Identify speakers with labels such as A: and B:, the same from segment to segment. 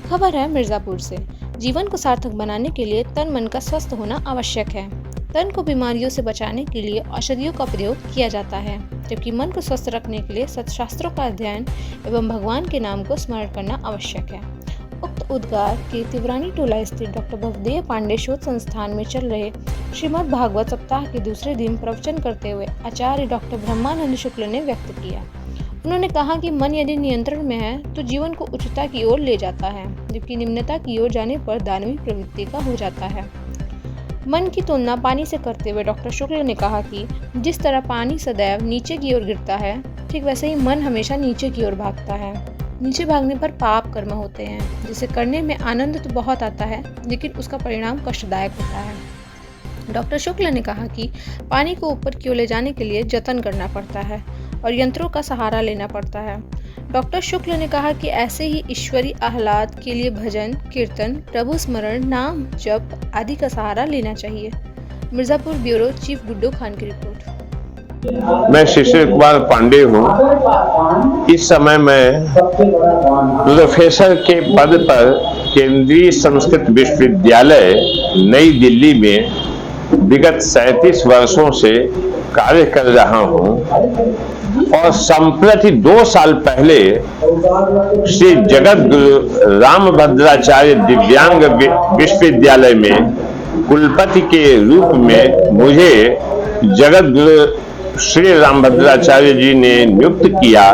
A: खबर है मिर्जापुर से। जीवन को सार्थक बनाने के लिए तन मन का स्वस्थ होना आवश्यक है। तन को बीमारियों से बचाने के लिए औषधियों का प्रयोग किया जाता है, जबकि मन को स्वस्थ रखने के लिए सत्शास्त्रों का अध्ययन एवं भगवान के नाम को स्मरण करना आवश्यक है। उक्त उद्गार के तिवरानी टोला स्थित डॉक्टर भवदेव पांडे शोध संस्थान में चल रहे श्रीमद् भागवत सप्ताह के दूसरे दिन प्रवचन करते हुए आचार्य डॉक्टर ब्रह्मानंद शुक्ल ने व्यक्त किया। उन्होंने कहा कि मन यदि नियंत्रण में है तो जीवन को उच्चता की ओर ले जाता है, जबकि निम्नता की ओर जाने पर दानवी प्रवृत्ति का हो जाता है। मन की तुलना पानी से करते हुए डॉक्टर शुक्ल ने कहा कि जिस तरह पानी सदैव नीचे की ओर गिरता है, ठीक वैसे ही मन हमेशा नीचे की ओर भागता है। नीचे भागने पर पाप कर्म होते हैं, जिसे करने में आनंद तो बहुत आता है, लेकिन उसका परिणाम कष्टदायक होता है। डॉक्टर शुक्ल ने कहा कि पानी को ऊपर की ओर ले जाने के लिए जतन करना पड़ता है और यंत्रों का सहारा लेना पड़ता है। डॉक्टर शुक्ल ने कहा कि ऐसे ही ईश्वरी आह्लाद के लिए भजन, कीर्तन, प्रभु स्मरण, नाम जप आदि का सहारा लेना चाहिए। मिर्जापुर ब्यूरो चीफ गुड्डू खान की रिपोर्ट।
B: मैं शिशिर कुमार पांडे हूँ। इस समय मैं प्रोफेसर के पद पर केंद्रीय संस्कृत विश्वविद्यालय नई दिल्ली में विगत 37 वर्षों से कार्य कर रहा हूँ और संप्रति 2 साल पहले श्री जगत गुरु रामभद्राचार्य दिव्यांग विश्वविद्यालय में कुलपति के रूप में मुझे जगत गुरु श्री रामभद्राचार्य जी ने नियुक्त किया।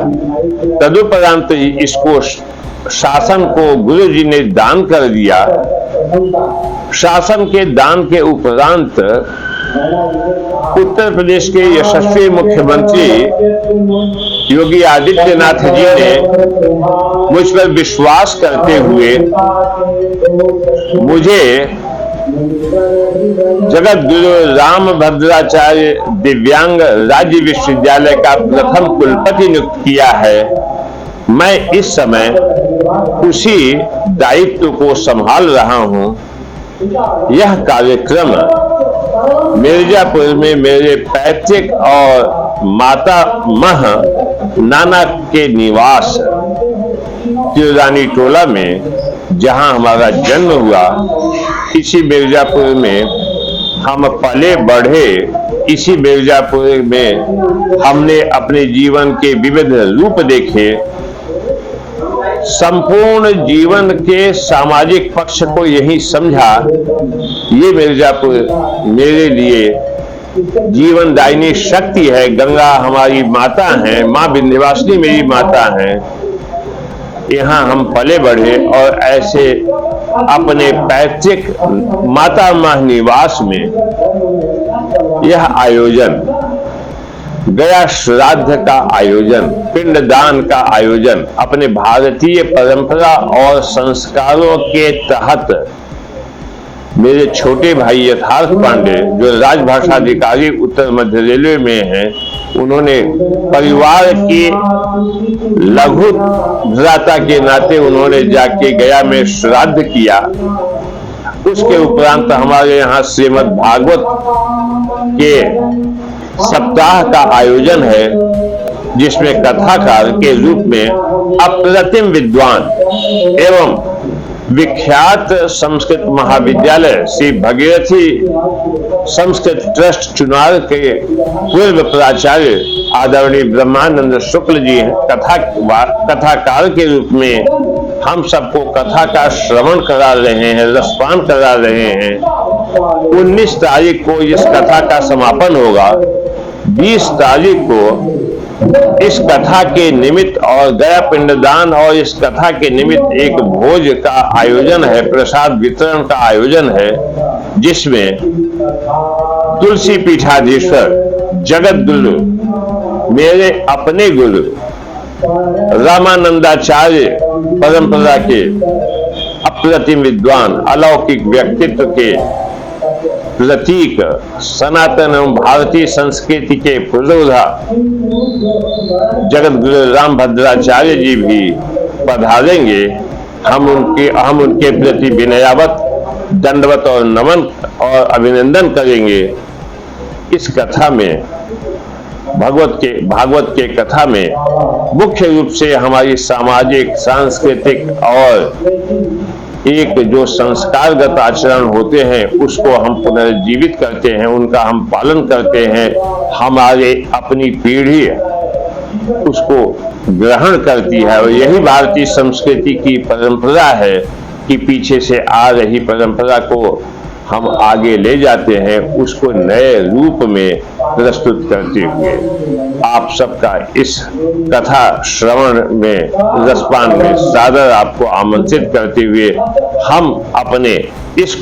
B: तदुपरांत इसको शासन को गुरु जी ने दान कर दिया। शासन के दान के उपरांत उत्तर प्रदेश के यशस्वी मुख्यमंत्री योगी आदित्यनाथ जी ने मुझ पर विश्वास करते हुए मुझे जगत गुरु रामभद्राचार्य दिव्यांग राज्य विश्वविद्यालय का प्रथम कुलपति नियुक्त किया है। मैं इस समय उसी दायित्व को संभाल रहा हूं। यह कार्यक्रम मिर्जापुर में मेरे पैतृक और माता मह नाना के निवास तिवरानी टोला में, जहां हमारा जन्म हुआ, इसी मिर्जापुर में हम पले बढ़े। इसी मिर्जापुर में हमने अपने जीवन के विविध रूप देखे। संपूर्ण जीवन के सामाजिक पक्ष को यही समझा। ये मिर्जापुर मेरे लिए जीवनदायिनी शक्ति है। गंगा हमारी माता है, माँ विंध्यवासिनी मेरी माता है। यहाँ हम पले बढ़े और ऐसे अपने पैतृक माता मह निवास में यह आयोजन, गया श्राद्ध का आयोजन, पिंडदान का आयोजन अपने भारतीय परंपरा और संस्कारों के तहत मेरे छोटे भाई यथार्थ पांडे, जो राजभाषा अधिकारी उत्तर मध्य रेलवे में हैं, उन्होंने परिवार की लघु भ्राता के नाते उन्होंने जाके गया में श्राद्ध किया। उसके उपरांत हमारे यहाँ श्रीमद् भागवत के सप्ताह का आयोजन है, जिसमें कथाकार के रूप में अप्रतिम विद्वान एवं विख्यात संस्कृत महाविद्यालय श्री भगीरथी संस्कृत ट्रस्ट चुनार के पूर्व प्राचार्य आदरणीय ब्रह्मानंद शुक्ल जी हैं। कथाकार के रूप में हम सबको कथा का श्रवण करा रहे हैं, रसपान करा रहे हैं। 19 तारीख को इस कथा का समापन होगा। 20 तारीख को इस कथा के निमित्त और गया पिंडदान और इस कथा के निमित्त एक भोज का आयोजन है, प्रसाद वितरण का आयोजन है, जिसमें तुलसी पीठाधीश्वर जगत गुरु, मेरे अपने गुरु रामानंदाचार्य परंपरा के अप्रतिम विद्वान, अलौकिक व्यक्तित्व के प्रतीक, सनातन एवं भारतीय संस्कृति के पुरोधा जगत गुरु रामभद्राचार्य जी भी पधारेंगे। हम उनके प्रति विनयावत दंडवत और नमन और अभिनंदन करेंगे। इस कथा में भागवत के कथा में मुख्य रूप से हमारी सामाजिक, सांस्कृतिक और एक जो संस्कारगत आचरण होते हैं उसको हम पुनर्जीवित करते हैं, उनका हम पालन करते हैं। हमारे अपनी पीढ़ी उसको ग्रहण करती है और यही भारतीय संस्कृति की परंपरा है कि पीछे से आ रही परंपरा को हम आगे ले जाते हैं, उसको नए रूप में प्रस्तुत करते हुए। आप सबका इस कथा श्रवण में, रसपान में सादर आपको आमंत्रित करते हुए हम अपने इस